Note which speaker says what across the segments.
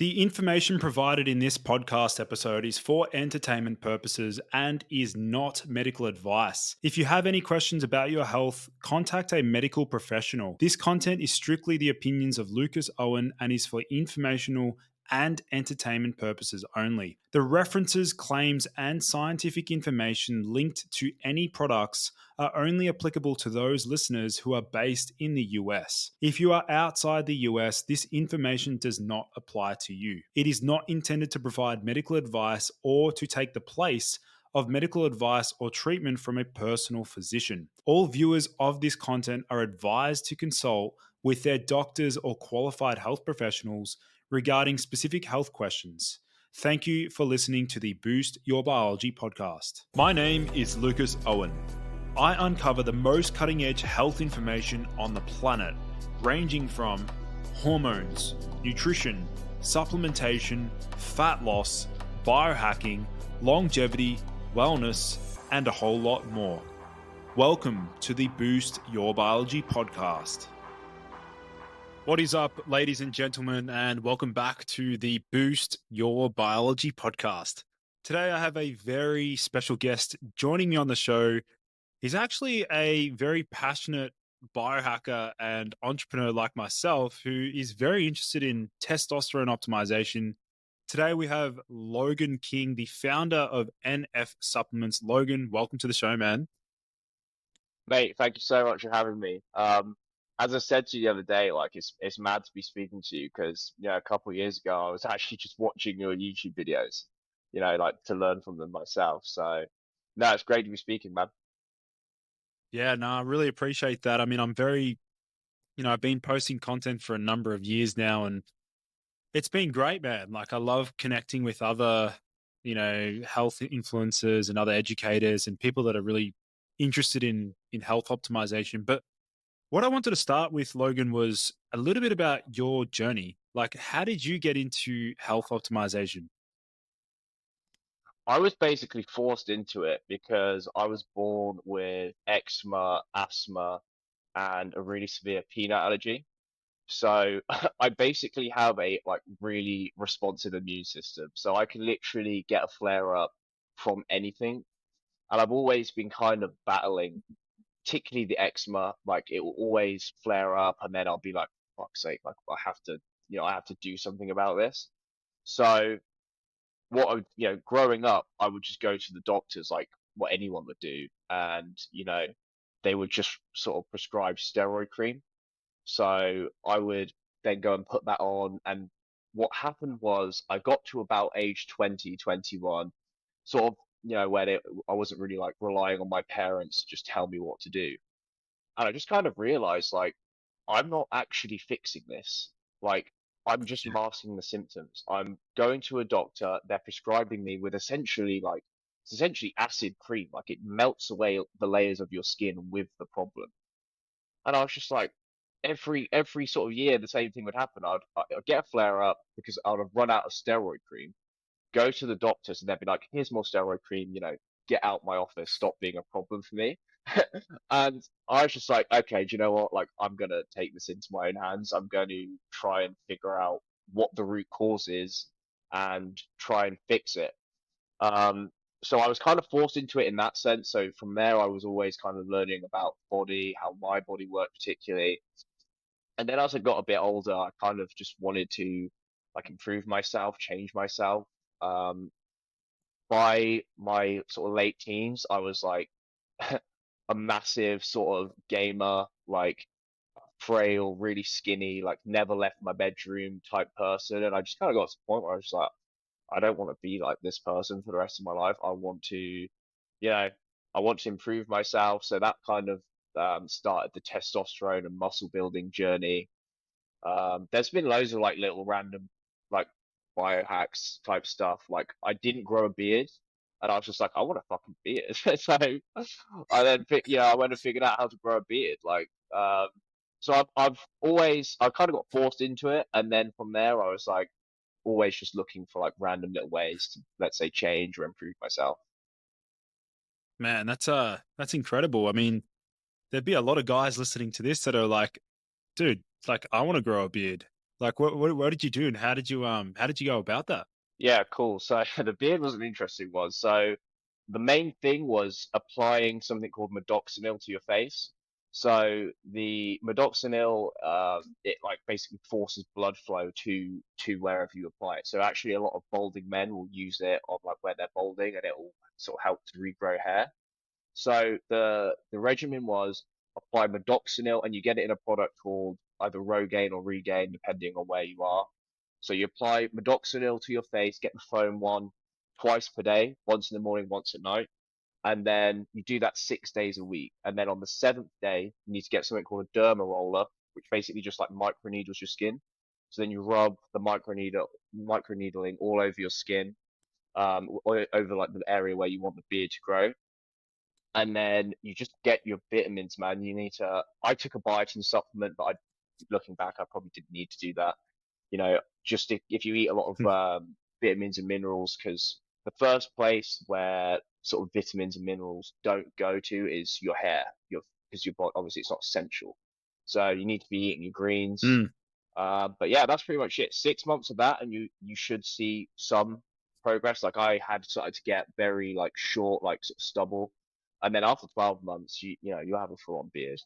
Speaker 1: The information provided in this podcast episode is for entertainment purposes and is not medical advice. If you have any questions about your health, contact a medical professional. This content is strictly the opinions of Lucas Owen and is for informational and entertainment purposes only. The references, claims, and scientific information linked to any products are only applicable to those listeners who are based in the US. If you are outside the US, this information does not apply to you. It is not intended to provide medical advice or to take the place of medical advice or treatment from a personal physician. All viewers of this content are advised to consult with their doctors or qualified health professionals regarding specific health questions. Thank you for listening to the Boost Your Biology podcast. My name is Lucas Owen. I uncover the most cutting edge health information on the planet, ranging from hormones, nutrition, supplementation, fat loss, biohacking, longevity, wellness, and a whole lot more. Welcome to the Boost Your Biology podcast. What is up, ladies and gentlemen, and welcome back to the Boost Your Biology podcast. Today I have a very special guest joining me on the show. He's actually a very passionate biohacker and entrepreneur like myself who is very interested in testosterone optimization. Today we have Logan King, the founder of NF Supplements. Logan, welcome to the show, man.
Speaker 2: Mate, thank you so much for having me. As I said to you the other day, like it's mad to be speaking to you because a couple of years ago I was actually just watching your YouTube videos, like to learn from them myself. So no, it's great to be speaking, man.
Speaker 1: Yeah, no, I really appreciate that. I mean, I've been posting content for a number of years now and it's been great, man. Like I love connecting with other, health influencers and other educators and people that are really interested in health optimization. But what I wanted to start with, Logan, was a little bit about your journey. Like, how did you get into health optimization?
Speaker 2: I was basically forced into it because I was born with eczema, asthma, and a really severe peanut allergy. So I basically have a like really responsive immune system. So I can literally get a flare up from anything. And I've always been kind of battling, particularly the eczema. Like it will always flare up, and then I'll be like, "Fuck's sake! Like I have to do something about this." So growing up, I would just go to the doctors like what anyone would do, and they would just sort of prescribe steroid cream. So I would then go and put that on, and what happened was I got to about age 20, 21, sort of, I wasn't really like relying on my parents to just tell me what to do. And I just kind of realized like I'm not actually fixing this. Like I'm just
Speaker 1: Yeah.
Speaker 2: masking the symptoms. I'm going to a doctor, they're prescribing me with it's essentially acid cream. Like it melts away the layers of your skin with the problem. And I was just like, every sort of year, the same thing would happen. I'd get a flare up because I would have run out of steroid cream, go to the doctors, and they'd be like, "Here's more steroid cream. Get out my office. Stop being a problem for me." And I was just like, "Okay, do you know what? Like, I'm gonna take this into my own hands. I'm going to try and figure out what the root cause is and try and fix it." Um, so I was kind of forced into it in that sense. So from there, I was always kind of learning about body, how my body worked particularly. And then as I got a bit older, I kind of just wanted to like improve myself, change myself. Um, by my sort of late teens, I was like a massive sort of gamer, like frail, really skinny, like never left my bedroom type person. And I just kind of got to the point where I was like, I don't want to be like this person for the rest of my life. Know, I want to improve myself. So that kind of started the testosterone and muscle building journey. There's been loads of like little random like biohacks type stuff. Like I didn't grow a beard, and I was just like, I want a fucking beard. So I went and figured out how to grow a beard. So I've kind of got forced into it, and then from there I was like always just looking for like random little ways to, let's say, change or improve myself.
Speaker 1: Man, that's incredible. I mean, there'd be a lot of guys listening to this that are like, dude, like I want to grow a beard. Like, what did you do, and how did you go about that?
Speaker 2: Yeah, cool. So the beard was an interesting one. So the main thing was applying something called medoxanil to your face. So the medoxanil, it like basically forces blood flow to wherever you apply it. So actually, a lot of balding men will use it on like where they're balding, and it will sort of help to regrow hair. So the regimen was apply medoxanil, and you get it in a product called either Rogaine or Regain, depending on where you are. So you apply medoxanil to your face, get the foam one twice per day, once in the morning, once at night, and then you do that 6 days a week. And then on the seventh day, you need to get something called a derma roller, which basically just like microneedles your skin. So then you rub the microneedling all over your skin, over like the area where you want the beard to grow, and then you just get your vitamins, man. You need to. I took a biotin supplement, but looking back, I probably didn't need to do that. Just if you eat a lot of vitamins and minerals, because the first place where sort of vitamins and minerals don't go to is your hair, because your body obviously it's not essential. So you need to be eating your greens.
Speaker 1: Mm,
Speaker 2: But yeah, that's pretty much it. 6 months of that, and you should see some progress. Like I had started to get very like short, like sort of stubble, and then after 12 months, you have a full on beard.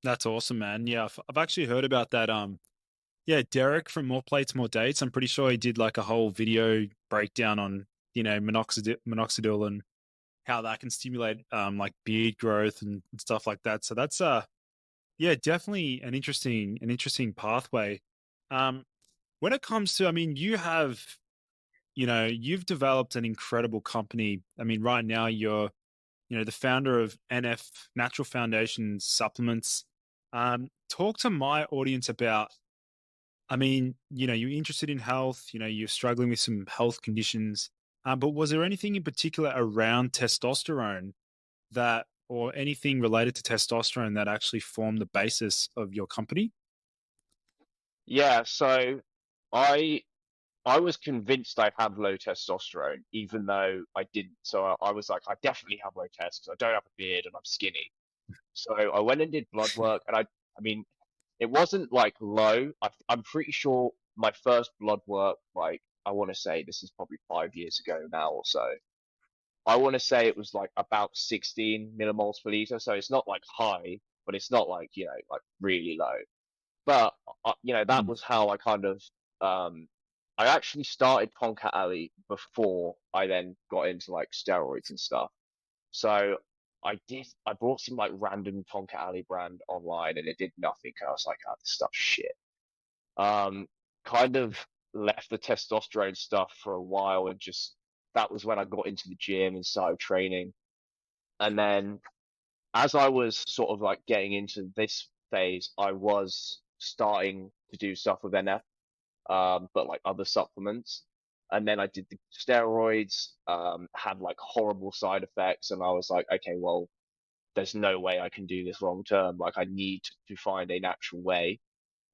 Speaker 1: that's awesome, man. Yeah, I've actually heard about that. Yeah, Derek from More Plates, More Dates. I'm pretty sure he did like a whole video breakdown on minoxidil and how that can stimulate like beard growth and stuff like that. So that's yeah, definitely an interesting pathway. Um, when it comes to, I mean, you've developed an incredible company. I mean, right now you're, the founder of NF Natural Foundation Supplements. Talk to my audience about, I mean, you're interested in health, you're struggling with some health conditions. But was there anything in particular around testosterone or anything related to testosterone that actually formed the basis of your company?
Speaker 2: Yeah, so I I was convinced I had low testosterone, even though I didn't. So I was like, I definitely have low test because I don't have a beard and I'm skinny. So I went and did blood work, and I mean, it wasn't like low. I'm pretty sure my first blood work, like I want to say this is probably 5 years ago now or so. I want to say it was like about 16 millimoles per liter. So it's not like high, but it's not like, like really low. But that
Speaker 1: Mm.
Speaker 2: was how I kind of um I actually started Tonka Alley before I then got into like steroids and stuff. So I bought some like random Tonka Alley brand online and it did nothing. I was like, oh, this stuff's shit. Um, Kind of left the testosterone stuff for a while, and just that was when I got into the gym and started training. And then as I was sort of like getting into this phase, I was starting to do stuff with NF, but like other supplements. And then I did the steroids, had like horrible side effects, and I was like, okay, well, there's no way I can do this long term. Like I need to find a natural way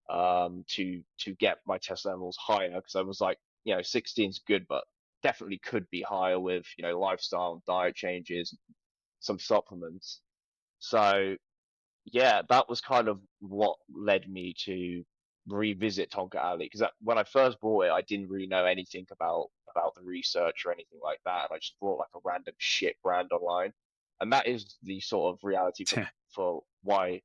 Speaker 2: to get my test levels higher, because I was like, 16 is good, but definitely could be higher with, lifestyle and diet changes, some supplements. So yeah, that was kind of what led me to revisit Tonka Alley, because when I first bought it, I didn't really know anything about the research or anything like that, and I just bought like a random shit brand online, and that is the sort of reality for why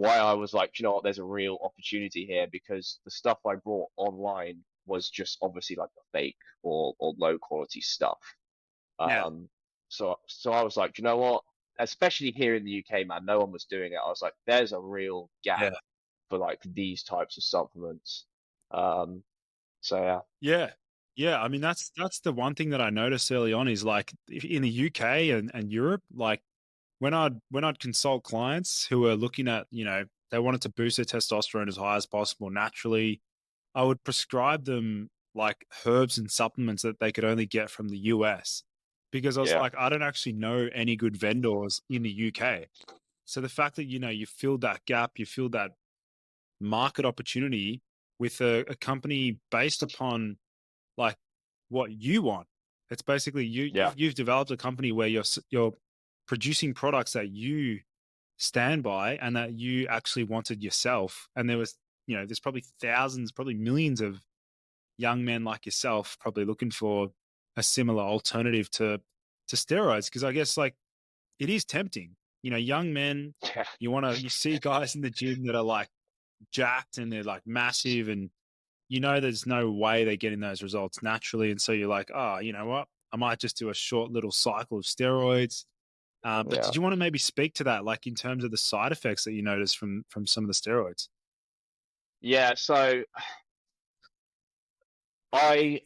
Speaker 2: I was like, you know what, there's a real opportunity here, because the stuff I bought online was just obviously like a fake or low quality stuff.
Speaker 1: Yeah.
Speaker 2: So I was like, you know what? Especially here in the UK, man, no one was doing it. I was like, there's a real gap
Speaker 1: Yeah.
Speaker 2: for like these types of supplements. Um, so yeah,
Speaker 1: Yeah. Yeah. I mean, that's the one thing that I noticed early on is like in the UK and Europe, like when I'd consult clients who were looking at, they wanted to boost their testosterone as high as possible naturally, I would prescribe them like herbs and supplements that they could only get from the US because I was
Speaker 2: yeah,
Speaker 1: like, I don't actually know any good vendors in the UK. So the fact that, you filled that gap, you filled that market opportunity with a company based upon like what you want. It's basically
Speaker 2: yeah,
Speaker 1: you've developed a company where you're producing products that you stand by and that you actually wanted yourself. And there was there's probably thousands, probably millions of young men like yourself probably looking for a similar alternative to steroids, because I guess like it is tempting. Young men,
Speaker 2: Yeah,
Speaker 1: you see guys in the gym that are like jacked and they're like massive, and there's no way they're getting those results naturally, and so you're like, oh, you know what? I might just do a short little cycle of steroids. But
Speaker 2: yeah,
Speaker 1: did you want to maybe speak to that, like in terms of the side effects that you notice from some of the steroids?
Speaker 2: yeah. So I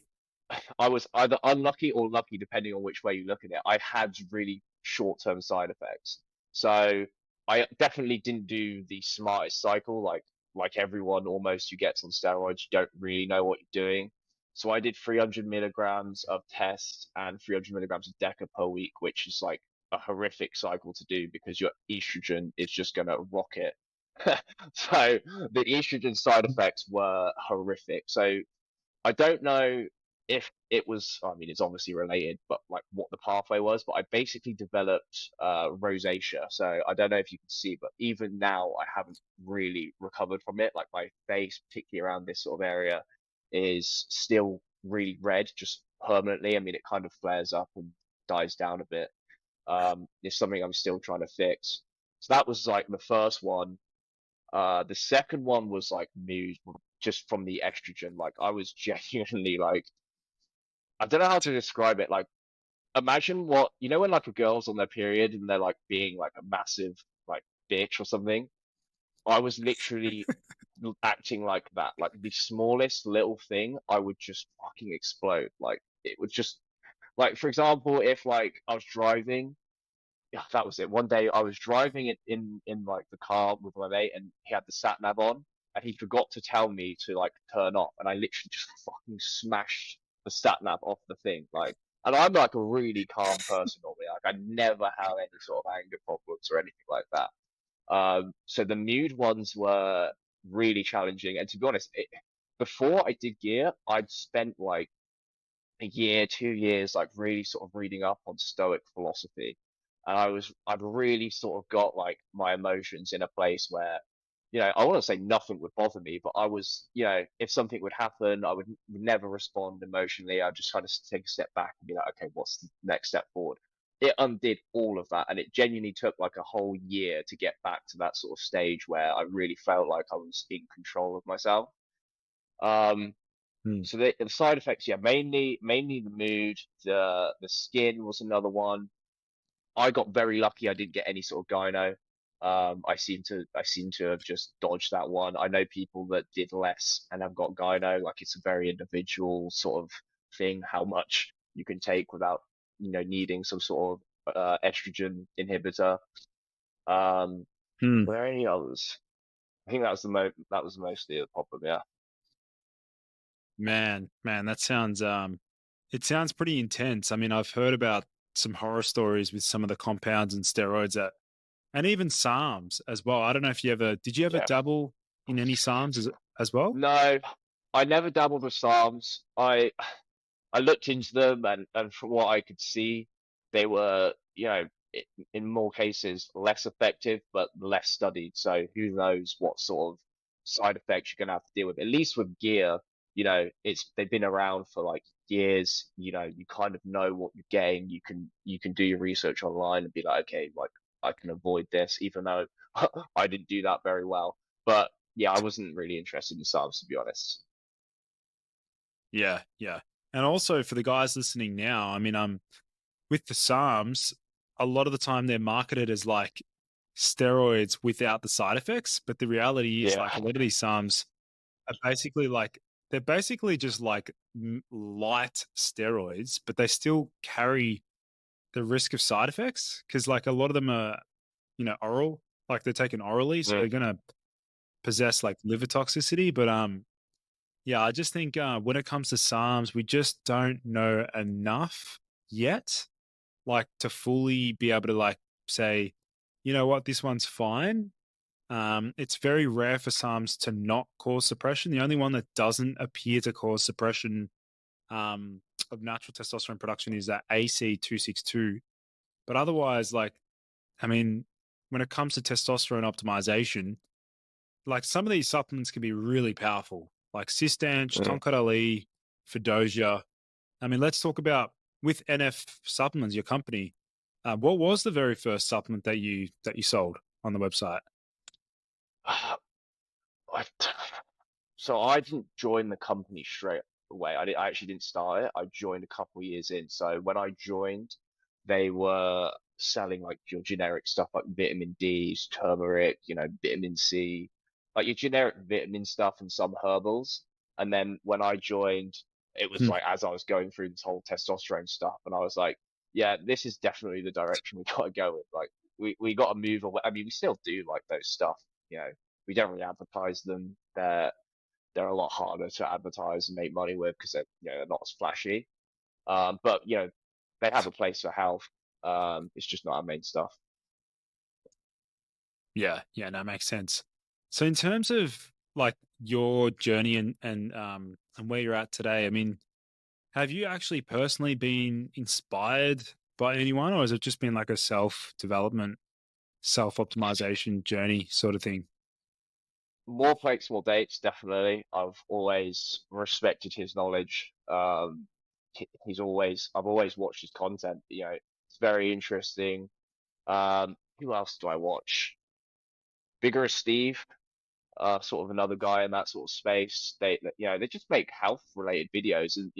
Speaker 2: I was either unlucky or lucky, depending on which way you look at it. I had really short-term side effects. So I definitely didn't do the smartest cycle, like everyone almost who gets on steroids, you don't really know what you're doing. So I did 300 milligrams of test and 300 milligrams of Deca per week, which is like a horrific cycle to do because your estrogen is just gonna rocket. So the estrogen side effects were horrific. So I don't know if it was, I mean, it's obviously related, but like what the pathway was. But I basically developed rosacea. So I don't know if you can see, but even now I haven't really recovered from it. Like my face, particularly around this sort of area, is still really red, just permanently. I mean, it kind of flares up and dies down a bit. It's something I'm still trying to fix. So that was like the first one. The second one was like mood, just from the estrogen. Like I was genuinely like, I don't know how to describe it. Like imagine what, when like a girl's on their period and they're like being like a massive like bitch or something. I was literally acting like that. Like the smallest little thing, I would just fucking explode. Like it would just like, for example, if like I was driving, yeah, that was it. One day I was driving it in like the car with my mate, and he had the sat nav on, and he forgot to tell me to like turn off, and I literally just fucking smashed the sat nav off the thing, like. And I'm like a really calm person normally. Like I never have any sort of anger problems or anything like that. So the mood ones were really challenging, and to be honest, before I did gear, I'd spent like a year, 2 years, like really sort of reading up on Stoic philosophy. And I'd really sort of got like my emotions in a place where, I want to say nothing would bother me, but I was, if something would happen, I would never respond emotionally. I'd just kind of take a step back and be like, okay, what's the next step forward? It undid all of that. And it genuinely took like a whole year to get back to that sort of stage where I really felt like I was in control of myself. Um,
Speaker 1: Hmm.
Speaker 2: so the side effects, yeah, mainly the mood, the skin was another one. I got very lucky. I didn't get any sort of gyno. I seem to have just dodged that one. I know people that did less and have got gyno. Like it's a very individual sort of thing, how much you can take without, needing some sort of estrogen inhibitor. Um,
Speaker 1: Hmm.
Speaker 2: were there any others? I think that was mostly the problem. Yeah.
Speaker 1: Man, it sounds pretty intense. I mean, I've heard about some horror stories with some of the compounds and steroids and even SARMs as well. I don't know if did you ever
Speaker 2: Yeah.
Speaker 1: dabble in any SARMs as well?
Speaker 2: No, I never dabbled with Psalms. I looked into them, and from what I could see, they were, in more cases less effective, but less studied. So who knows what sort of side effects you're gonna have to deal with. At least with gear, they've been around for like years. You kind of know what you're getting. You can do your research online and be like, okay, like I can avoid this, even though I didn't do that very well. But yeah, I wasn't really interested in Psalms, to be honest.
Speaker 1: Yeah, yeah. And also for the guys listening now, I mean, with the SARMs, a lot of the time they're marketed as like steroids without the side effects, but the reality is
Speaker 2: Yeah.
Speaker 1: like a lot of these SARMs are basically like they're basically just like light steroids, but they still carry the risk of side effects because like a lot of them are oral, like they're taken orally, so
Speaker 2: Mm.
Speaker 1: they're gonna possess like liver toxicity. But yeah, I just think when it comes to SARMs, we just don't know enough yet, like to fully be able to like say, you know what, this one's fine. It's very rare for SARMs to not cause suppression. The only one that doesn't appear to cause suppression um, of natural testosterone production is that AC262. But otherwise, like, I mean, when it comes to testosterone optimization, like some of these supplements can be really powerful, like Cistanch,
Speaker 2: Mm.
Speaker 1: Tonkat Ali, Fedosia. I mean, let's talk about with NF Supplements, your company. What was the very first supplement that you sold on the website?
Speaker 2: I, so I didn't join the company straight away. I actually didn't start it. I joined a couple of years in. So when I joined, they were selling like your generic stuff like vitamin D's, turmeric, vitamin C, like your generic vitamin stuff and some herbals. And then when I joined, it was
Speaker 1: Hmm.
Speaker 2: like as I was going through this whole testosterone stuff, and I was like, yeah, this is definitely the direction we gotta go with. Like we gotta move away. I mean, we still do like those stuff, you know. We don't really advertise them. They're a lot harder to advertise and make money with because they're not as flashy. But they have a place for health. It's just not our main stuff.
Speaker 1: Yeah, yeah, that makes sense. So in terms of like your journey and where you're at today, I mean, have you actually personally been inspired by anyone, or has it just been like a self development, self optimization journey sort of thing?
Speaker 2: More plates, more dates, definitely. I've always respected his knowledge. I've always watched his content. It's very interesting. Who else do I watch? Vigorous Steve, sort of another guy in that sort of space. They just make health related videos, and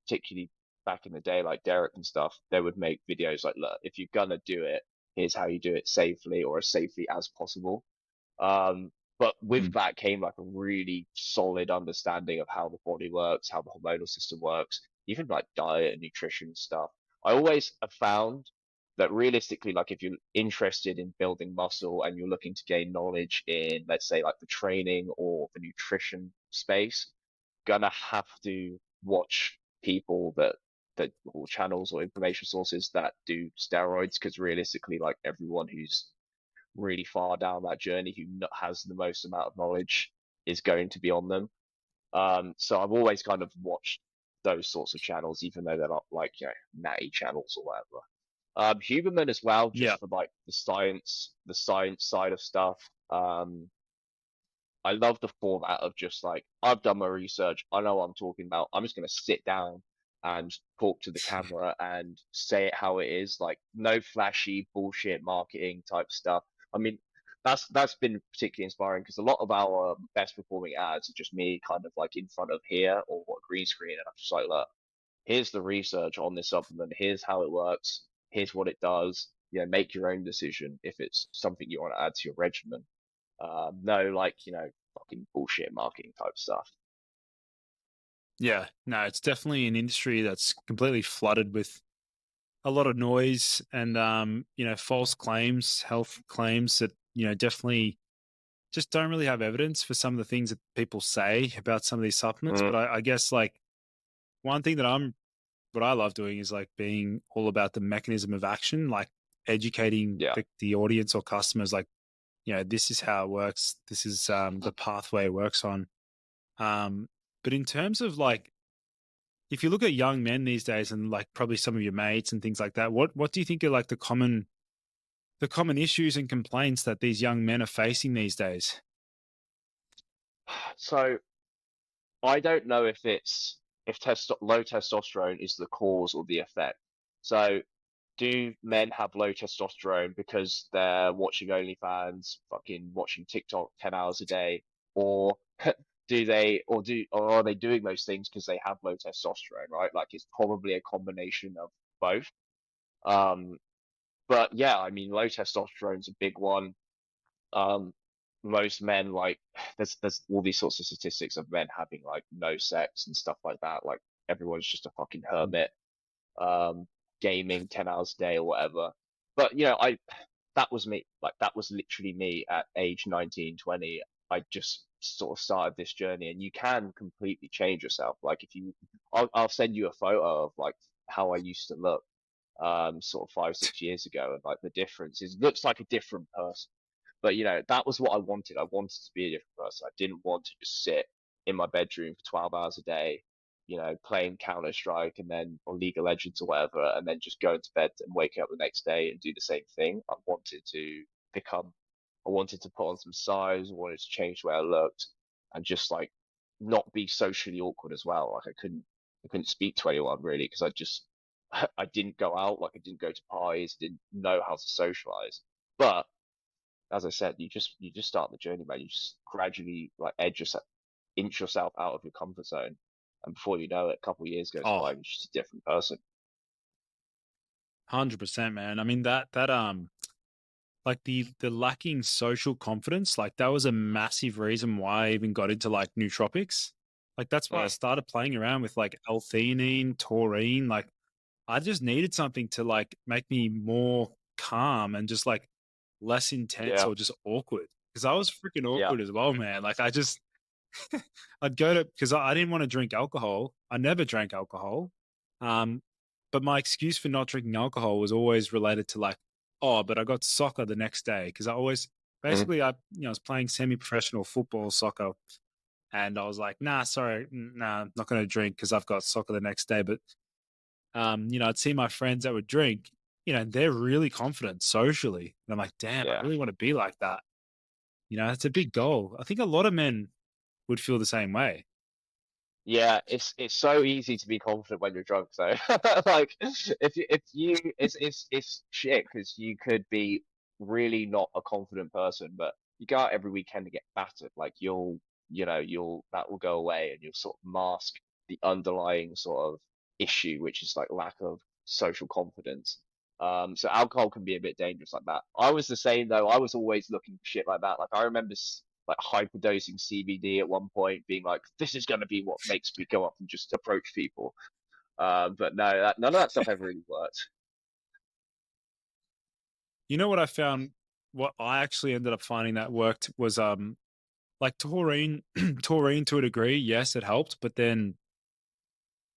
Speaker 2: particularly back in the day, like Derek and stuff, they would make videos like, look, if you're gonna do it, here's how you do it safely or as safely as possible. Um, but with
Speaker 1: Mm.
Speaker 2: that came like a really solid understanding of how the body works, how the hormonal system works, even like diet and nutrition and stuff. I always have found that realistically, like if you're interested in building muscle and you're looking to gain knowledge in, let's say, like the training or the nutrition space, gonna have to watch people that or channels or information sources that do steroids because realistically, like everyone who's really far down that journey who has the most amount of knowledge is going to be on them. So I've always kind of watched those sorts of channels, even though they're not like, natty channels or whatever. Huberman as well,
Speaker 1: Yeah.
Speaker 2: just for like the science side of stuff. I love the format of just like, I've done my research, I know what I'm talking about. I'm just going to sit down and talk to the camera and say it how it is, like no flashy bullshit marketing type stuff. I mean, that's been particularly inspiring because a lot of our best performing ads are just me kind of like in front of here or a green screen, and I'm just like, look, here's the research on this supplement, here's how it works, here's what it does. Make your own decision if it's something you want to add to your regimen. No, like, fucking bullshit marketing type stuff.
Speaker 1: Yeah. No, it's definitely an industry that's completely flooded with a lot of noise and false claims, health claims that, definitely just don't really have evidence for some of the things that people say about some of these supplements.
Speaker 2: Mm,
Speaker 1: But I guess like one thing that what I love doing is like being all about the mechanism of action, like educating
Speaker 2: yeah.
Speaker 1: the audience or customers, like, this is how it works. This is the pathway it works on. Um, but in terms of like, if you look at young men these days and like probably some of your mates and things like that, what do you think are like the common issues and complaints that these young men are facing these days?
Speaker 2: So I don't know if low testosterone is the cause or the effect. So do men have low testosterone because they're watching OnlyFans, fucking watching TikTok 10 hours a day, or or are they doing those things because they have low testosterone, right? Like it's probably a combination of both. Um, but yeah, I mean, low testosterone's a big one. Um, Most men like there's all these sorts of statistics of men having like no sex and stuff like that. Like everyone's just a fucking hermit, um, gaming 10 hours a day or whatever. But I that was me. Like that was literally me at age 19, 20. I just sort of started this journey, and you can completely change yourself. Like if you, I'll send you a photo of like how I used to look, sort of 5, 6 years ago, and like the difference is looks like a different person. But that was what I wanted. I wanted to be a different person. I didn't want to just sit in my bedroom for 12 hours a day, playing Counter Strike and then or League of Legends or whatever, and then just go to bed and wake up the next day and do the same thing. I wanted to become I wanted to put on some size, I wanted to change the way I looked, and just like not be socially awkward as well. Like I couldn't speak to anyone really because I just I didn't go out, like I didn't go to parties, didn't know how to socialize. But as I said, you just start the journey, man. You just gradually like inch yourself out of your comfort zone, and before you know it, a couple of years goes
Speaker 1: Oh,
Speaker 2: by, and you're just a different person.
Speaker 1: 100%, man. I mean that like the lacking social confidence, like that was a massive reason why I even got into like nootropics. Like that's why I
Speaker 2: Mm,
Speaker 1: started playing around with like L-theanine, taurine. Like I just needed something to like make me more calm and just like less intense
Speaker 2: yeah,
Speaker 1: or just awkward. Because I was freaking
Speaker 2: yeah,
Speaker 1: awkward as well, man. Like I just I'd go to because I didn't want to drink alcohol. I never drank alcohol. Um, but my excuse for not drinking alcohol was always related to like, oh, but I got soccer the next day because I always
Speaker 2: mm,
Speaker 1: basically I was playing semi-professional football, soccer, and I was like, nah, sorry, nah, I'm not going to drink because I've got soccer the next day. But I'd see my friends that would drink, they're really confident socially, and I'm like, damn, I
Speaker 2: yeah.
Speaker 1: really want to be like that. It's a big goal. I think a lot of men would feel the same way.
Speaker 2: Yeah, it's so easy to be confident when you're drunk, though. Like if you it's shit because you could be really not a confident person, but you go out every weekend to get battered. Like you'll that will go away and you'll sort of mask the underlying sort of issue, which is like lack of social confidence. So alcohol can be a bit dangerous like that. I was the same though. I was always looking for shit like that. Like I remember like hyperdosing CBD at one point, being like, "This is going to be what makes me go up and just approach people." But no, none of that stuff ever really worked.
Speaker 1: You know what I found? What I actually ended up finding that worked was like taurine, taurine to a degree. Yes, it helped, but then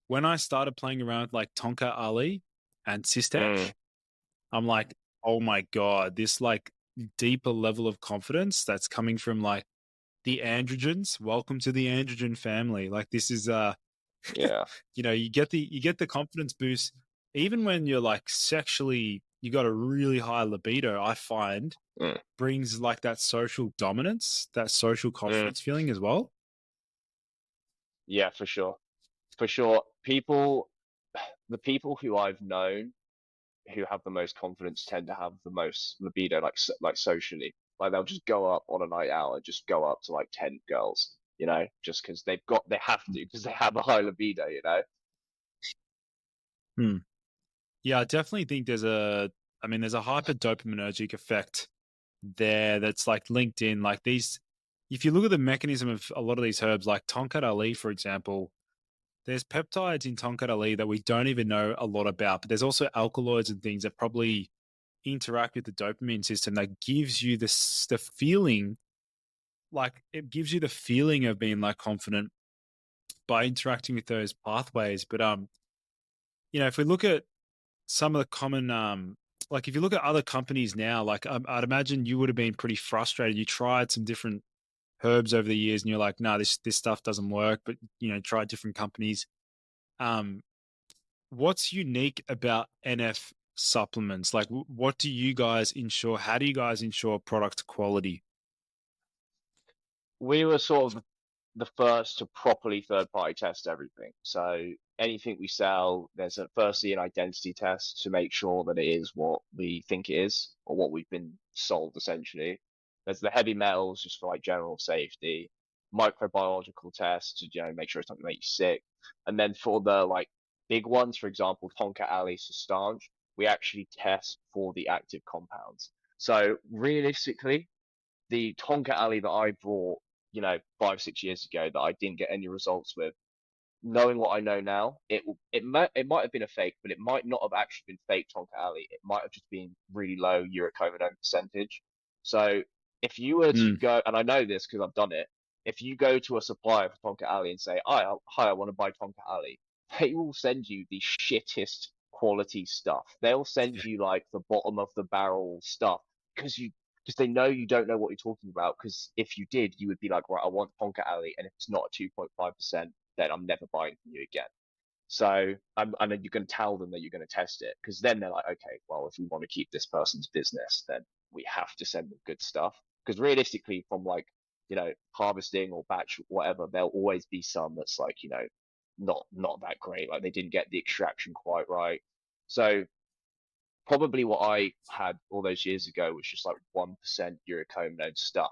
Speaker 1: when I started playing around with like Tonka Ali and
Speaker 2: Mm,
Speaker 1: Sistech, I'm like, oh my god, this like deeper level of confidence that's coming from like the androgens. Welcome to the androgen family. Like this is
Speaker 2: yeah,
Speaker 1: you get the confidence boost even when you're like sexually you got a really high libido. I find
Speaker 2: mm,
Speaker 1: brings like that social dominance, that social
Speaker 2: mm,
Speaker 1: confidence feeling as well.
Speaker 2: yeah, for sure. The people who I've known who have the most confidence tend to have the most libido, like like socially. Like they'll just go up on a night out and just go up to like 10 girls, just because they have to because they have a high libido.
Speaker 1: Hmm. Yeah, I definitely think there's a hyper dopaminergic effect there that's like linked in. Like these, if you look at the mechanism of a lot of these herbs, like Tonkat Ali, for example, there's peptides in Tonkat Ali that we don't even know a lot about, but there's also alkaloids and things that probably interact with the dopamine system that gives you the feeling, like it gives you the feeling of being like confident by interacting with those pathways. But if we look at some of the common like if you look at other companies now, like I'd imagine you would have been pretty frustrated. You tried some different herbs over the years and you're like, no, this stuff doesn't work, but try different companies. um what's unique about NF supplements? Like what do you guys ensure, how do you guys ensure product quality?
Speaker 2: We were sort of the first to properly third party test everything. So anything we sell, there's firstly an identity test to make sure that it is what we think it is or what we've been sold essentially. There's the heavy metals just for like general safety, microbiological tests to make sure it's not going to make you sick, and then for the like big ones, for example, Tonka Ali Sustange, we actually test for the active compounds. So realistically, the Tonka Alley that I brought, 5, 6 years ago that I didn't get any results with, knowing what I know now, it might have been a fake, but it might not have actually been fake Tonka Alley. It might have just been really low urocovinone percentage. So if you were to
Speaker 1: Mm,
Speaker 2: go, and I know this because I've done it, if you go to a supplier for Tonka Alley and say, hi, I want to buy Tonka Alley, they will send you the shittest quality stuff. They'll send
Speaker 1: yeah.
Speaker 2: you like the bottom of the barrel stuff because because they know you don't know what you're talking about. Because if you did, you would be like, right, I want Tonka Alley, and if it's not at 2.5%, then I'm never buying from you again. So and then you're going to tell them that you're going to test it because then they're like, okay, well, if we want to keep this person's business, then we have to send them good stuff. because realistically, from like harvesting or batch whatever, there'll always be some that's like not that great. Like they didn't get the extraction quite right. So probably what I had all those years ago was just like 1% urocominone stuff.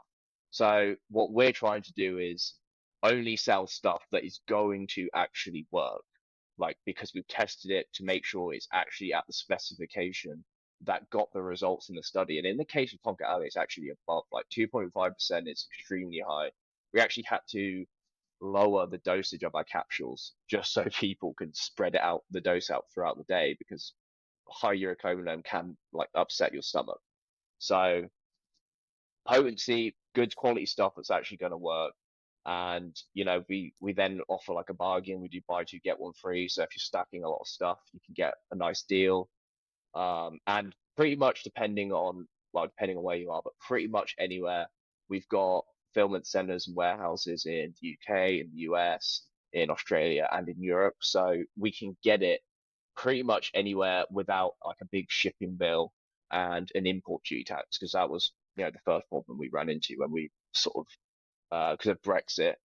Speaker 2: So what we're trying to do is only sell stuff that is going to actually work, like because we've tested it to make sure it's actually at the specification that got the results in the study. And in the case of Tonka Ali, it's actually above like 2.5% is extremely high. We actually had to lower the dosage of our capsules just so people can spread it out, the dose out throughout the day, because high urocominone can like upset your stomach. So potency, good quality stuff that's actually going to work. And we then offer like a bargain. We do buy two get one free. So if you're stacking a lot of stuff, you can get a nice deal. And pretty much depending on where you are, but pretty much anywhere. We've got fulfillment centers and warehouses in the UK, in the US, in Australia, and in Europe. So we can get it pretty much anywhere without like a big shipping bill and an import duty tax, because that was the first problem we ran into when we sort of because of Brexit.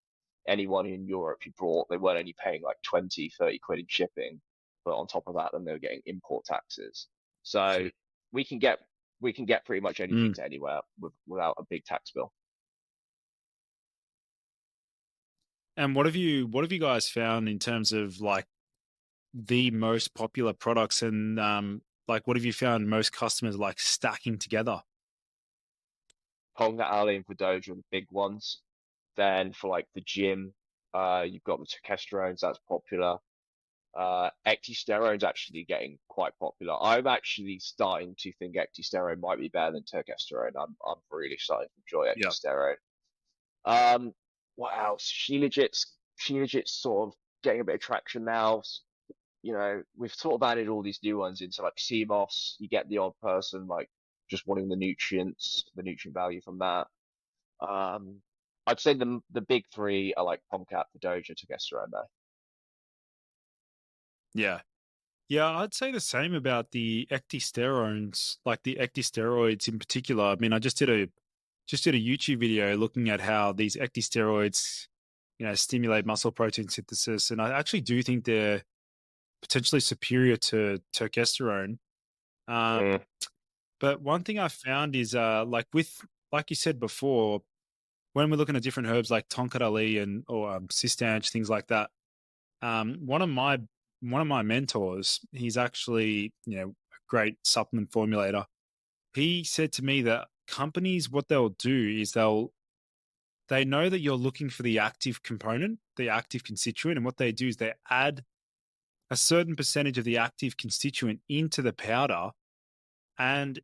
Speaker 2: Anyone in Europe you brought, they weren't only paying like 20, 30 quid in shipping, but on top of that, then they were getting import taxes. So we can get pretty much anything
Speaker 1: Mm.
Speaker 2: to anywhere without a big tax bill.
Speaker 1: And what have you guys found in terms of like the most popular products and like what have you found most customers like stacking together?
Speaker 2: Tonga Ali and Vidoja are the big ones. Then for like the gym, you've got the testosterones, that's popular. Ecdysterone's actually getting quite popular. I'm actually starting to think ecdysterone might be better than testosterone. I'm really starting to enjoy
Speaker 1: Yeah.
Speaker 2: ecdysterone. Um, what else? Shilajit's sort of getting a bit of traction now. We've sort of added all these new ones into like CMOS. You get the odd person like just wanting the nutrients, the nutrient value from that. Um, I'd say the big three are like Pomcat, Doja, Testosterone though.
Speaker 1: Yeah. Yeah, I'd say the same about the ecdysterones, like the ecdysteroids in particular. I mean, I just did a YouTube video looking at how these ecdysteroids, stimulate muscle protein synthesis, and I actually do think they're potentially superior to testosterone. Um,
Speaker 2: Mm,
Speaker 1: but one thing I found is, like you said before, when we're looking at different herbs like tonkat ali and or cistanche, things like that. One of my mentors, he's actually a great supplement formulator. He said to me that companies, what they'll do is they know that you're looking for the active component, the active constituent, and what they do is they add a certain percentage of the active constituent into the powder, and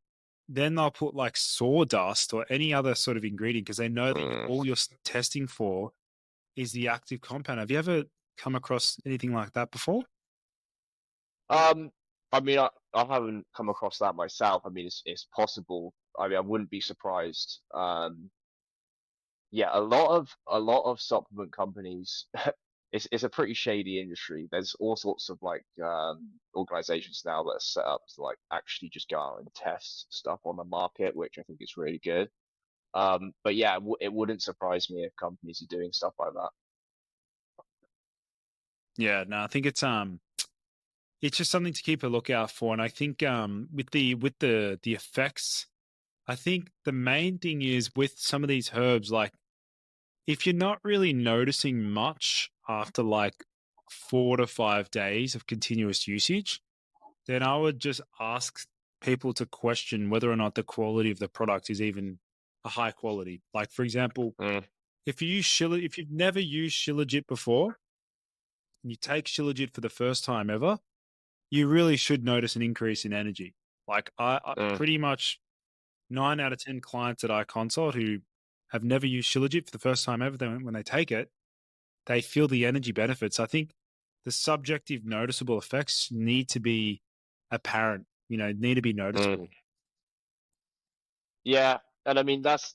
Speaker 1: then they'll put like sawdust or any other sort of ingredient because they know that
Speaker 2: mm.
Speaker 1: all you're testing for is the active compound. Have you ever come across anything like that before?
Speaker 2: Um, I mean, I haven't come across that myself. I mean, it's possible. I mean, I wouldn't be surprised. Yeah, a lot of supplement companies. It's a pretty shady industry. There's all sorts of like organizations now that are set up to like actually just go out and test stuff on the market, which I think is really good. But yeah, it wouldn't surprise me if companies are doing stuff like that.
Speaker 1: Yeah, no, I think it's just something to keep a lookout for. And I think with the effects, I think the main thing is with some of these herbs, like if you're not really noticing much after like 4 to 5 days of continuous usage, then I would just ask people to question whether or not the quality of the product is even a high quality. Like for example,
Speaker 2: Mm,
Speaker 1: if you've never used Shilajit before, and you take Shilajit for the first time ever, you really should notice an increase in energy. Like I
Speaker 2: mm.
Speaker 1: pretty much 9 out of 10 clients that I consult who have never used Shilajit for the first time ever, when they take it, they feel the energy benefits. I think the subjective noticeable effects need to be apparent, need to be
Speaker 2: Mm.
Speaker 1: noticeable.
Speaker 2: Yeah, and I mean that's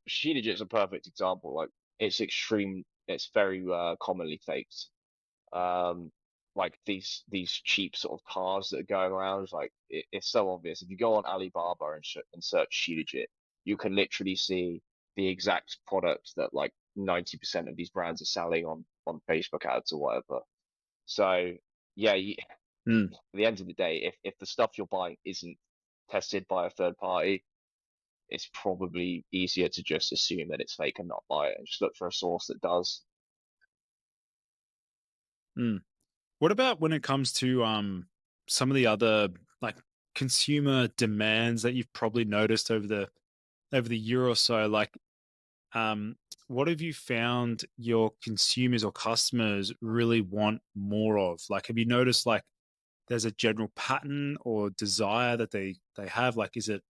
Speaker 2: Sheenage's a perfect example. Like it's extreme. It's very commonly faked. Um, like these cheap sort of cars that are going around. Like it's so obvious. If you go on Alibaba and search Sheenage, you can literally see the exact product that like 90% of these brands are selling on Facebook ads or whatever. So yeah,
Speaker 1: Mm,
Speaker 2: at the end of the day, if the stuff you're buying isn't tested by a third party, it's probably easier to just assume that it's fake and not buy it and just look for a source that does.
Speaker 1: mm. What about when it comes to some of the other like consumer demands that you've probably noticed over the year or so? Like, um, what have you found your consumers or customers really want more of? Like, have you noticed like there's a general pattern or desire that they have? Like, is it,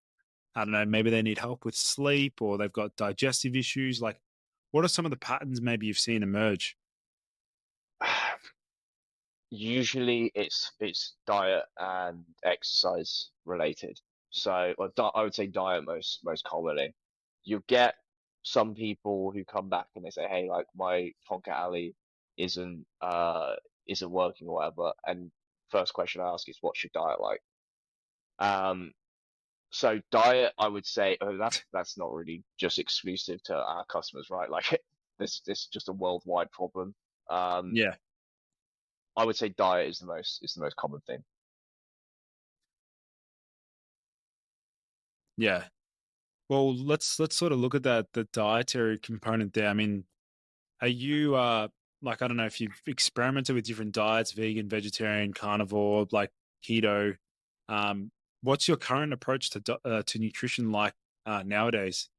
Speaker 1: I don't know, maybe they need help with sleep or they've got digestive issues? Like, what are some of the patterns maybe you've seen emerge?
Speaker 2: Usually it's diet and exercise related. So I would say diet most commonly. You get some people who come back and they say, hey, like my Tonka Ali isn't isn't working or whatever. And first question I ask is, what's your diet like? Um, so diet, I would say, that's not really just exclusive to our customers, right? Like this is just a worldwide problem. Um,
Speaker 1: Yeah,
Speaker 2: I would say diet is the most common thing.
Speaker 1: yeah. Well, let's sort of look at that the dietary component there. I mean, are you like I don't know if you've experimented with different diets, vegan, vegetarian, carnivore, like keto. Um, what's your current approach to nutrition like nowadays?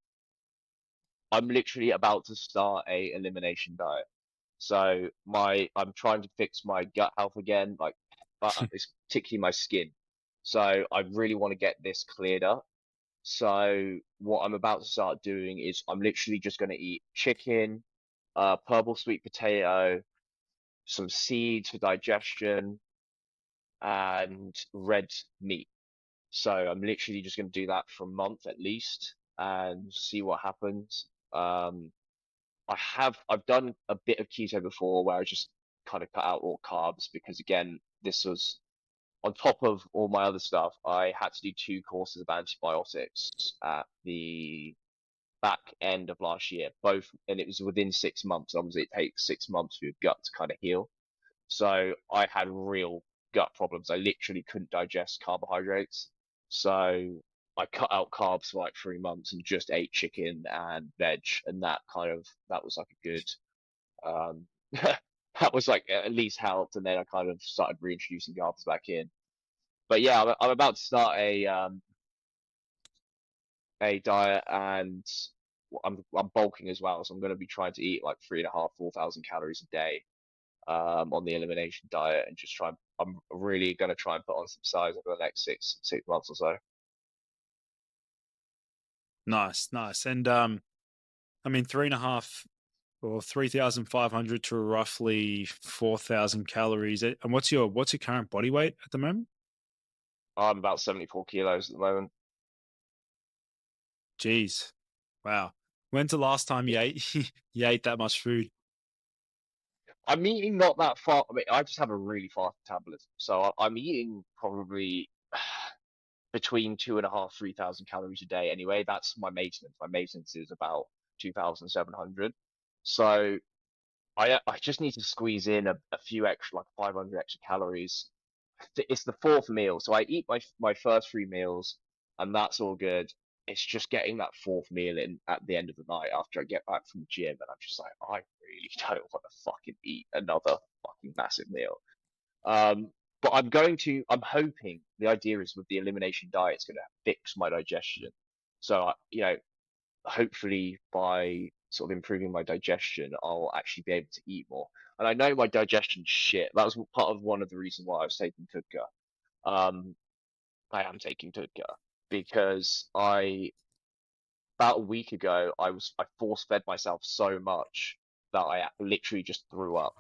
Speaker 2: I'm literally about to start a elimination diet. So I'm trying to fix my gut health again, like, but it's particularly my skin. So I really want to get this cleared up. So what I'm about to start doing is I'm literally just going to eat chicken, purple sweet potato, some seeds for digestion, and red meat. So I'm literally just going to do that for a month at least and see what happens. I've done a bit of keto before where I just kind of cut out all carbs because again, this was on top of all my other stuff. I had to do 2 courses of antibiotics at the back end of last year, both, and it was within 6 months. Obviously, it takes 6 months for your gut to kind of heal. So I had real gut problems. I literally couldn't digest carbohydrates. So I cut out carbs for like 3 months and just ate chicken and veg, and that was like a good um that was like at least helped. And then I kind of started reintroducing carbs back in. But yeah, I'm about to start a diet and I'm bulking as well, so I'm going to be trying to eat like 3.5, 4,000 calories a day on the elimination diet and just try. I'm really going to try and put on some size over the next six months or so.
Speaker 1: Nice, nice. And I mean, 3.5 or 3,500 to roughly 4,000 calories. And what's your current body weight at the moment?
Speaker 2: I'm about 74 kilos at the moment.
Speaker 1: Jeez, wow. When's the last time you ate you ate that much food?
Speaker 2: I'm eating not that far. I mean, I just have a really fast metabolism, so I'm eating probably between 2.5, 3,000 calories a day. Anyway, that's my maintenance. My maintenance is about 2,700. So I just need to squeeze in a few extra, like 500 extra calories. It's the fourth meal, so I eat my first 3 meals, and that's all good. It's just getting that fourth meal in at the end of the night after I get back from the gym, and I'm just like, I really don't want to fucking eat another fucking massive meal. But I'm hoping the idea is with the elimination diet, it's going to fix my digestion. So, hopefully by sort of improving my digestion, I'll actually be able to eat more. And I know my digestion's shit. That was part of one of the reasons why I was taking Tudka. Um, I am taking Tudka because about a week ago, I force fed myself so much that I literally just threw up.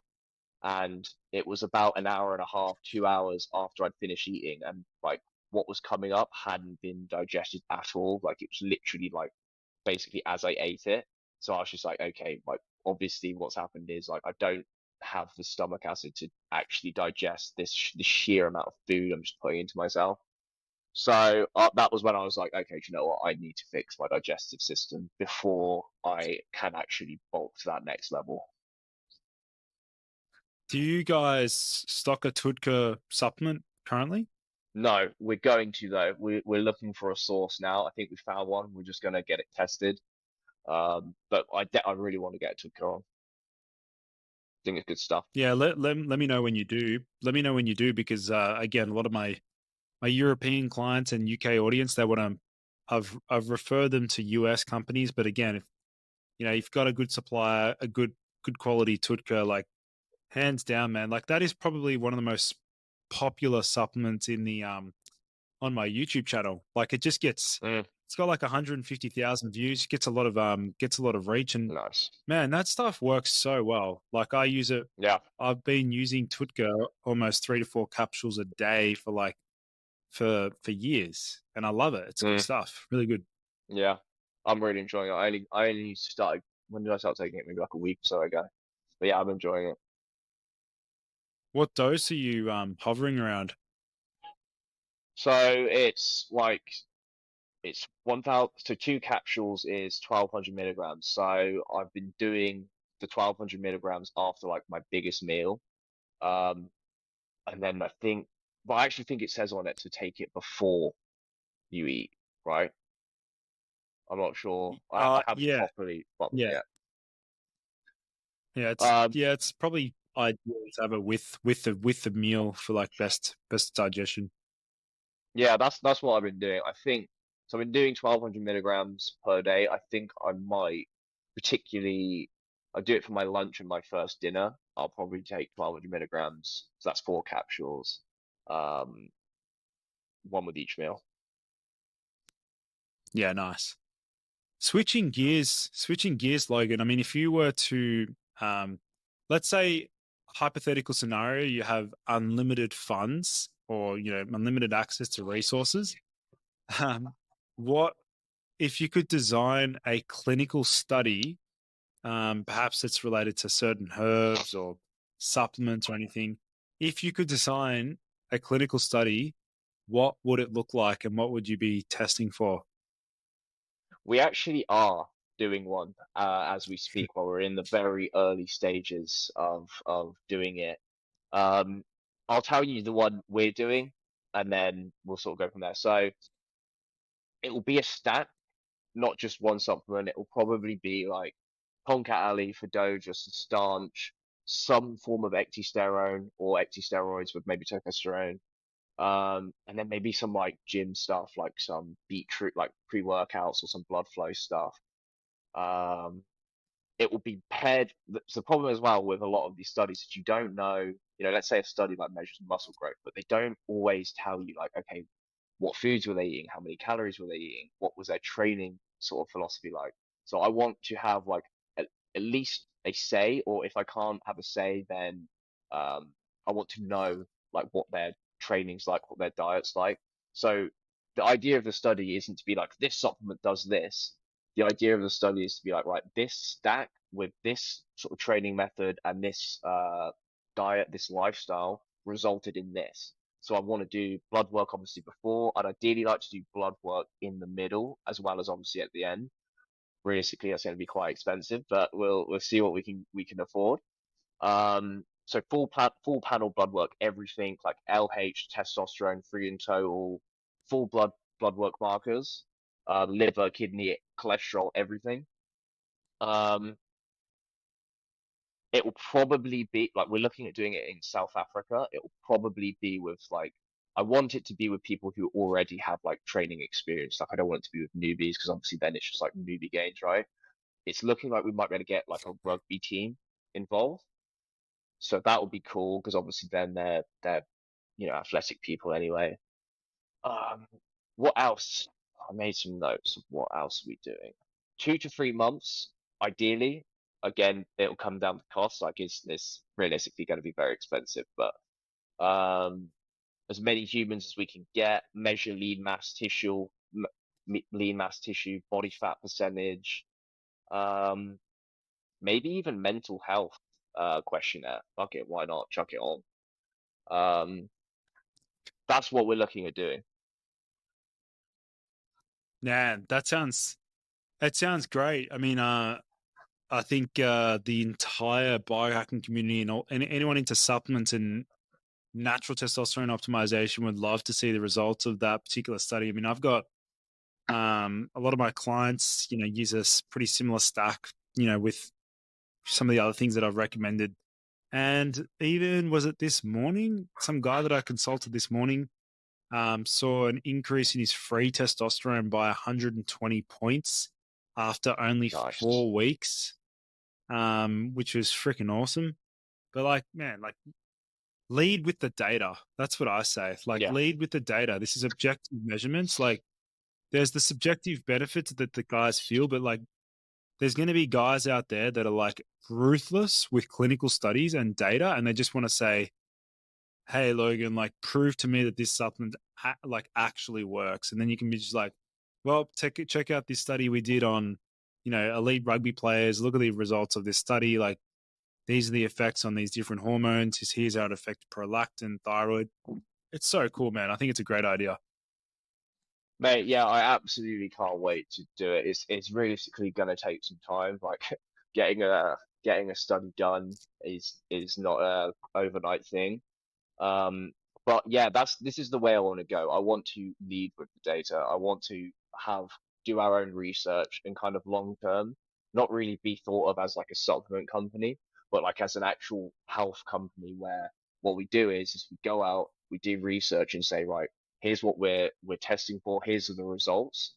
Speaker 2: And it was about an hour and a half, 2 hours after I'd finished eating, and like what was coming up hadn't been digested at all. Like it was literally like basically as I ate it. So I was just like, okay, like obviously what's happened is like I don't have the stomach acid to actually digest this the sheer amount of food I'm just putting into myself. So that was when I was like, okay, do you know what? I need to fix my digestive system before I can actually bulk to that next level.
Speaker 1: Do you guys stock a Tudka supplement currently?
Speaker 2: No, we're going to though. We're looking for a source now. I think we found one. We're just gonna get it tested. But I really want to get it to Quran. I think it's good stuff.
Speaker 1: Yeah, let me know when you do. Let me know when you do because again, a lot of my European clients and UK audience, they want to. I've referred them to US companies, but again, if you know you've got a good supplier, a good quality Tutka, like hands down, man, like that is probably one of the most popular supplements in the on my YouTube channel. Like it just gets,
Speaker 2: Mm,
Speaker 1: it's got like 150,000 views, gets a lot of reach, and
Speaker 2: nice.
Speaker 1: man, that stuff works so well. Like I use it.
Speaker 2: Yeah.
Speaker 1: I've been using Tutka almost 3 to 4 capsules a day for like for years, and I love it. It's good
Speaker 2: Mm,
Speaker 1: stuff. Really good.
Speaker 2: yeah. I'm really enjoying it. I only started. When did I start taking it? Maybe like a week or so ago. But yeah, I'm enjoying it.
Speaker 1: What dose are you hovering around?
Speaker 2: So it's like it's 1,000. So two capsules is 1,200 milligrams. So I've been doing the 1,200 milligrams after like my biggest meal. Um, and then I actually think it says on it to take it before you eat, right? I'm not sure. I haven't
Speaker 1: Yeah,
Speaker 2: properly followed
Speaker 1: yeah,
Speaker 2: yet. Um,
Speaker 1: yeah. It's probably ideal to have it with the meal for like best digestion.
Speaker 2: yeah, that's what I've been doing. I think so. I've been doing 1,200 milligrams per day. I think I might particularly. I do it for my lunch and my first dinner. I'll probably take 1,200 milligrams. So that's four capsules, um, one with each meal.
Speaker 1: Yeah, nice. Switching gears, Logan. I mean, if you were to, let's say, hypothetical scenario, you have unlimited funds or unlimited access to resources. Um, what if you could design a clinical study? Perhaps it's related to certain herbs or supplements or anything. If you could design a clinical study, what would it look like, and what would you be testing for?
Speaker 2: We actually are doing one as we speak, while we're in the very early stages of doing it. Um, I'll tell you the one we're doing, and then we'll sort of go from there. So it will be a stack, not just one supplement. It will probably be like Poncat Ali for Doja, Stanch, some form of ecdysterone or ecdysteroids with maybe testosterone. And then maybe some like gym stuff, like some beetroot, like pre-workouts or some blood flow stuff. Um, it will be paired. It's the problem as well with a lot of these studies that you don't know, let's say a study like measures muscle growth, but they don't always tell you like, okay, what foods were they eating? How many calories were they eating? What was their training sort of philosophy like? So I want to have like at least a say, or if I can't have a say, then I want to know like what their training's like, what their diet's like. So the idea of the study isn't to be like this supplement does this. The idea of the study is to be like, right, this stack with this sort of training method and this diet, this lifestyle resulted in this. So I want to do blood work obviously before. I'd ideally like to do blood work in the middle as well as obviously at the end. Realistically, that's going to be quite expensive, but we'll see what we can afford. So full panel blood work, everything like LH, testosterone, free in total, full blood work markers, liver, kidney, cholesterol, everything. Um, it will probably be like we're looking at doing it in South Africa. It will probably be with like I want it to be with people who already have like training experience. Like I don't want it to be with newbies because obviously then it's just like newbie gains, right? It's looking like we might be able to get like a rugby team involved. So that would be cool because obviously then they're athletic people anyway. Um, what else? I made some notes of what else are we doing. 2 to 3 months, ideally. Again, it'll come down to cost. Like, is this realistically going to be very expensive? But um, as many humans as we can get, measure lean mass tissue, body fat percentage, um, maybe even mental health questionnaire. Fuck it, why not? Chuck it on. Um, that's what we're looking at doing.
Speaker 1: Man, that sounds great. I mean, I think the entire biohacking community and anyone into supplements and natural testosterone optimization would love to see the results of that particular study. I mean, I've got a lot of my clients, use a pretty similar stack, with some of the other things that I've recommended. And even was it this morning? Some guy that I consulted this morning saw an increase in his free testosterone by 120 points after only
Speaker 2: Nice.
Speaker 1: 4 weeks, which was freaking awesome. But like, man, like lead with the data. That's what I say. Like,
Speaker 2: Yeah.
Speaker 1: lead with the data. This is objective measurements. Like, there's the subjective benefits that the guys feel, but like, there's going to be guys out there that are like ruthless with clinical studies and data, and they just want to say, "Hey, Logan, like, prove to me that this supplement like actually works." And then you can be just like, "Well, check out this study we did on, elite rugby players. Look at the results of this study. Like, these are the effects on these different hormones. Here's how it affects prolactin, thyroid." It's so cool, man. I think it's a great idea.
Speaker 2: Mate, yeah, I absolutely can't wait to do it. It's realistically gonna take some time. Like getting a study done is not a overnight thing. Um, but yeah, this is the way I want to go. I want to lead with the data. I want to have do our own research and kind of long term, not really be thought of as like a supplement company, but like as an actual health company where what we do is we go out, we do research and say, right, here's what we're testing for, here's the results.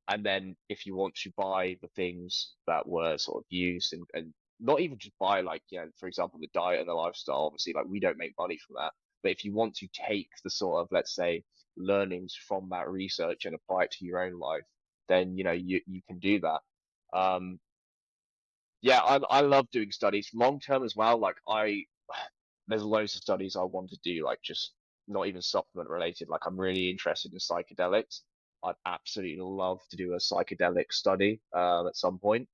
Speaker 2: And then if you want to buy the things that were sort of used and not even just buy like, for example, the diet and the lifestyle, obviously like we don't make money from that. But if you want to take the sort of, let's say, learnings from that research and apply it to your own life, then you can do that. Um, yeah, I love doing studies long term as well. Like there's loads of studies I want to do, like just not even supplement related. Like I'm really interested in psychedelics. I'd absolutely love to do a psychedelic study at some point.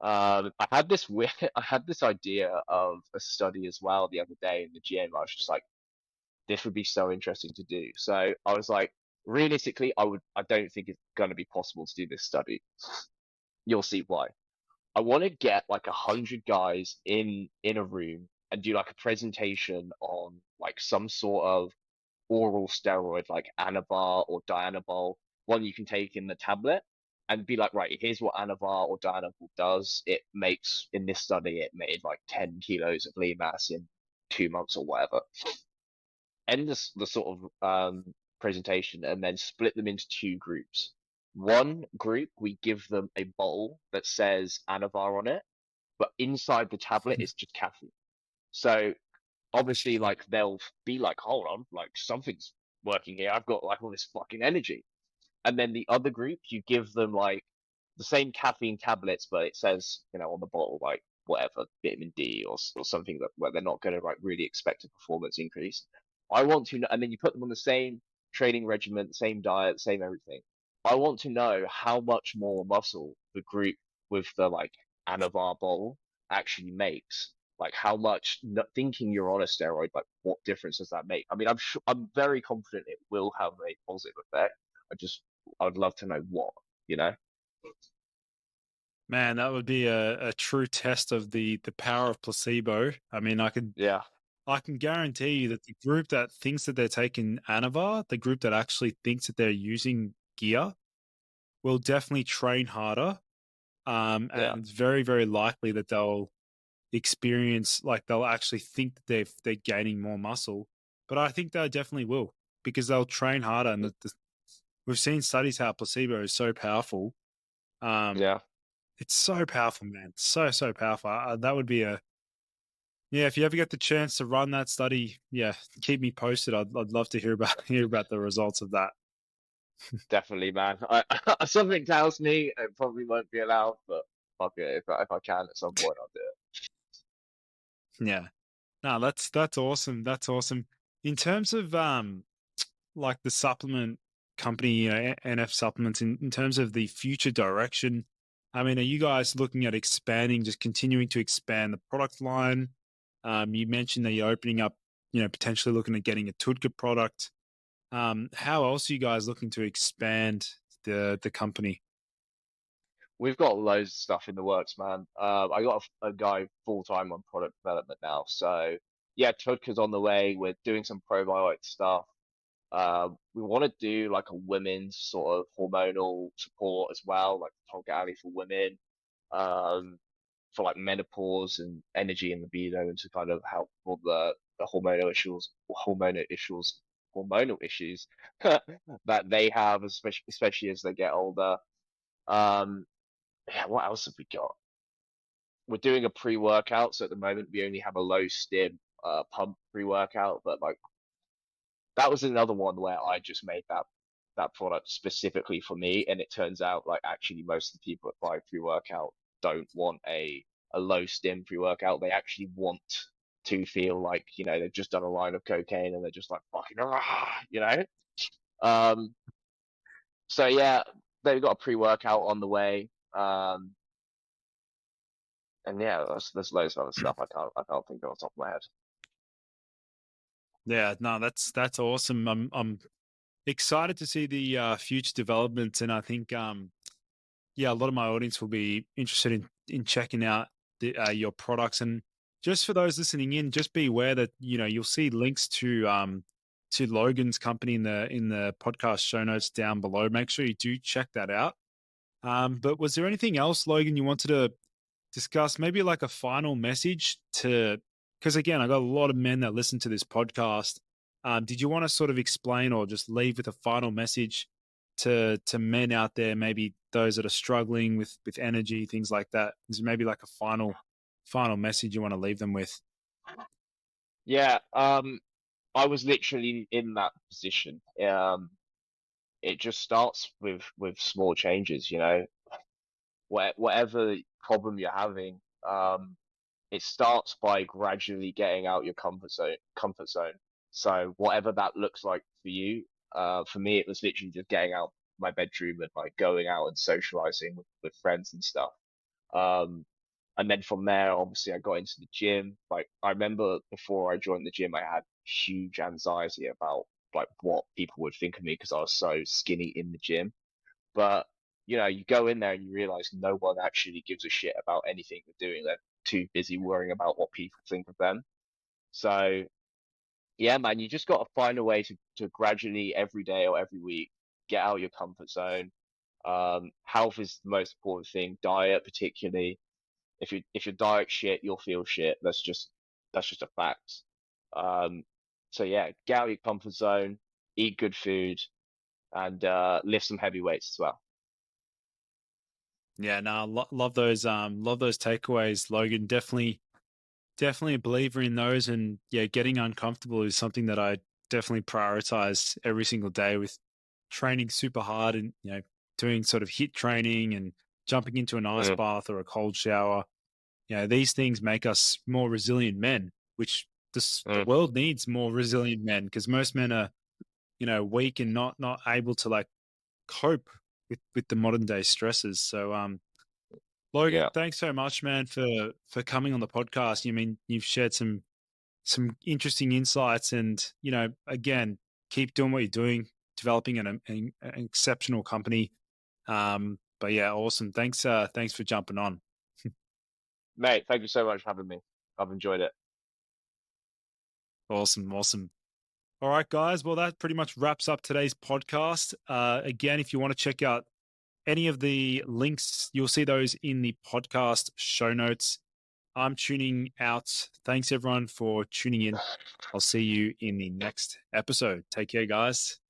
Speaker 2: I had this idea of a study as well the other day in the gym. I was just like, this would be so interesting to do. So I was like, realistically, I don't think it's going to be possible to do this study. You'll see why. I want to get like 100 guys in a room and do like a presentation on like some sort of oral steroid like Anavar or Dianabol, one you can take in the tablet, and be like, right, here's what Anavar or Dianabol does. It makes in this study it made like 10 kilos of lean mass in 2 months or whatever. End the sort of presentation and then split them into two groups. One group, we give them a bowl that says Anavar on it, but inside the tablet is just caffeine. So obviously, like they'll be like, hold on, like something's working here. I've got like all this fucking energy. And then the other group, you give them like the same caffeine tablets, but it says, on the bottle, like whatever, vitamin D or something that where they're not going to like really expect a performance increase. I want to know, and then you put them on the same training regimen, same diet, same everything. I want to know how much more muscle the group with the like Anavar bottle actually makes. Like how much thinking you're on a steroid, like what difference does that make? I mean, I'm very confident it will have a positive effect. I'd love to know what, you know?
Speaker 1: Man, that would be a true test of the power of placebo. I mean,
Speaker 2: Yeah,
Speaker 1: I can guarantee you that the group that thinks that they're taking Anavar, the group that actually thinks that they're using gear, will definitely train harder.
Speaker 2: yeah,
Speaker 1: And it's very, very likely that they'll experience, like they'll actually think that they're gaining more muscle. But I think they definitely will because they'll train harder, and we've seen studies how placebo is so powerful. Um,
Speaker 2: yeah.
Speaker 1: it's so powerful, man. So powerful. That would be a yeah. If you ever get the chance to run that study, yeah, keep me posted. I'd love to hear about hear about the results of that.
Speaker 2: Definitely, man. Something tells me it probably won't be allowed, but fuck it. If I can at some point, I'll do it.
Speaker 1: Yeah. No, that's awesome. That's awesome. In terms of like the supplement company, NF supplements, in terms of the future direction, I mean, are you guys looking at expanding, just continuing to expand the product line? You mentioned that you're opening up, potentially looking at getting a Tudka product. How else are you guys looking to expand the company?
Speaker 2: We've got loads of stuff in the works, man. I got a guy full time on product development now. So yeah, Tudka's on the way. We're doing some probiotic stuff. We want to do like a women's sort of hormonal support as well, like Tolga Ali for women, um, for like menopause and energy and libido, and to kind of help with the hormonal issues that they have, especially as they get older. Um, yeah, what else have we got? We're doing a pre-workout, so at the moment we only have a low stim pump pre-workout, but like that was another one where I just made that product specifically for me, and it turns out like actually most of the people that buy pre-workout don't want a low stim pre-workout. They actually want to feel like, you know, they've just done a line of cocaine and they're just like fucking you know. Um, so yeah, they've got a pre-workout on the way. And yeah, there's loads of other stuff I can't think of off the top of my head.
Speaker 1: Yeah, no, that's awesome. I'm excited to see the future developments, and I think yeah, a lot of my audience will be interested in checking out your products. And just for those listening in, just be aware that you'll see links to Logan's company in the podcast show notes down below. Make sure you do check that out. But was there anything else, Logan, you wanted to discuss? Maybe like a final message to, because again, I got a lot of men that listen to this podcast. Did you want to sort of explain or just leave with a final message to men out there, maybe those that are struggling with energy, things like that? Is maybe like a final message you want to leave them with?
Speaker 2: Yeah, I was literally in that position. It just starts with small changes, you know. Whatever problem you're having, it starts by gradually getting out your comfort zone. So whatever that looks like for you, for me, it was literally just getting out my bedroom and like going out and socializing with friends and stuff. Um, and then from there, obviously, I got into the gym. Like I remember before I joined the gym, I had huge anxiety about like what people would think of me because I was so skinny in the gym. But you know, you go in there and you realize no one actually gives a shit about anything you're doing. They're too busy worrying about what people think of them. So yeah, man, you just got to find a way to gradually every day or every week get out of your comfort zone. Health is the most important thing. Diet, particularly. If your diet shit, you'll feel shit. That's just a fact. Um, so yeah, get out of your comfort zone, eat good food, and lift some heavy weights as well.
Speaker 1: Yeah, no, love those takeaways, Logan. Definitely a believer in those. And yeah, getting uncomfortable is something that I definitely prioritize every single day, with training super hard and doing sort of hit training and jumping into an ice
Speaker 2: Mm,
Speaker 1: bath or a cold shower. These things make us more resilient men, which the
Speaker 2: mm,
Speaker 1: world needs more resilient men, because most men are weak and not able to like cope with the modern day stresses. So Logan,
Speaker 2: yeah,
Speaker 1: thanks so much, man, for coming on the podcast. You mean you've shared some interesting insights, and again, keep doing what you're doing, developing an exceptional company. But yeah, awesome. Thanks for jumping on.
Speaker 2: mate. Thank you so much for having me. I've enjoyed it.
Speaker 1: Awesome. All right, guys. Well, that pretty much wraps up today's podcast. Again, if you want to check out any of the links, you'll see those in the podcast show notes. I'm tuning out. Thanks, everyone, for tuning in. I'll see you in the next episode. Take care, guys.